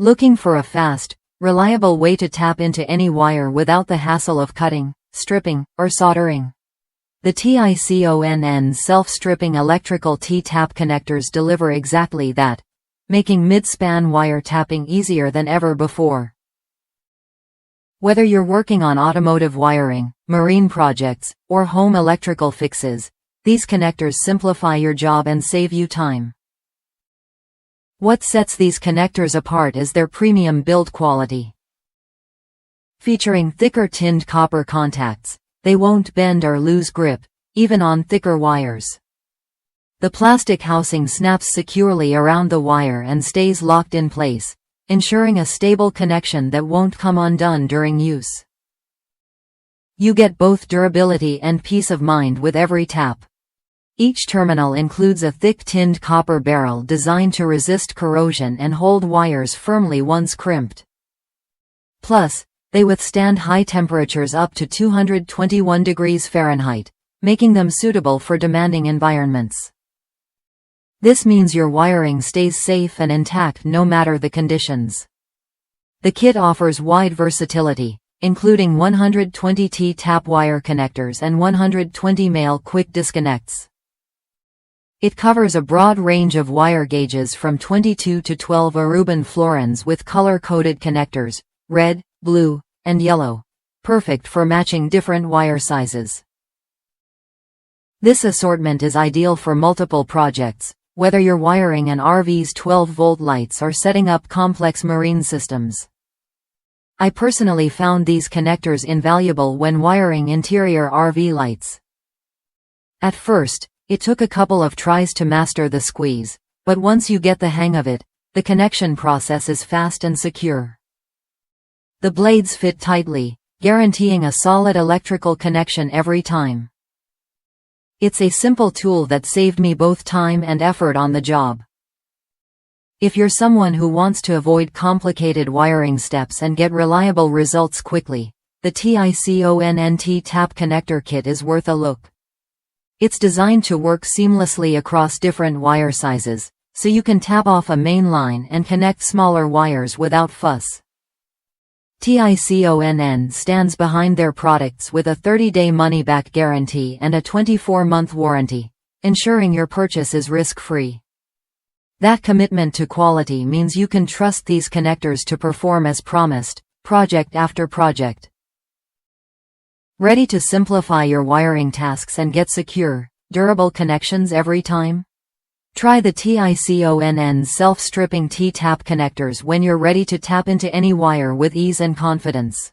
Looking for a fast, reliable way to tap into any wire without the hassle of cutting, stripping, or soldering? The TICONN self-stripping electrical T-tap connectors deliver exactly that, making mid-span wire tapping easier than ever before. Whether you're working on automotive wiring, marine projects, or home electrical fixes, these connectors simplify your job and save you time. What sets these connectors apart is their premium build quality. Featuring thicker tinned copper contacts, they won't bend or lose grip, even on thicker wires. The plastic housing snaps securely around the wire and stays locked in place, ensuring a stable connection that won't come undone during use. You get both durability and peace of mind with every tap. Each terminal includes a thick tinned copper barrel designed to resist corrosion and hold wires firmly once crimped. Plus, they withstand high temperatures up to 221 degrees Fahrenheit, making them suitable for demanding environments. This means your wiring stays safe and intact no matter the conditions. The kit offers wide versatility, including 120 T-tap wire connectors and 120 male quick disconnects. It covers a broad range of wire gauges from 22 to 12 Aruban fluorines with color-coded connectors, red, blue, and yellow, perfect for matching different wire sizes. This assortment is ideal for multiple projects, whether you're wiring an RV's 12-volt lights or setting up complex marine systems. I personally found these connectors invaluable when wiring interior RV lights. At first, it took a couple of tries to master the squeeze, but once you get the hang of it, the connection process is fast and secure. The blades fit tightly, guaranteeing a solid electrical connection every time. It's a simple tool that saved me both time and effort on the job. If you're someone who wants to avoid complicated wiring steps and get reliable results quickly, the TICONN T-tap connector kit is worth a look. It's designed to work seamlessly across different wire sizes, so you can tap off a main line and connect smaller wires without fuss. TICONN stands behind their products with a 30-day money-back guarantee and a 24-month warranty, ensuring your purchase is risk-free. That commitment to quality means you can trust these connectors to perform as promised, project after project. Ready to simplify your wiring tasks and get secure, durable connections every time? Try the TICONN self-stripping T-tap connectors when you're ready to tap into any wire with ease and confidence.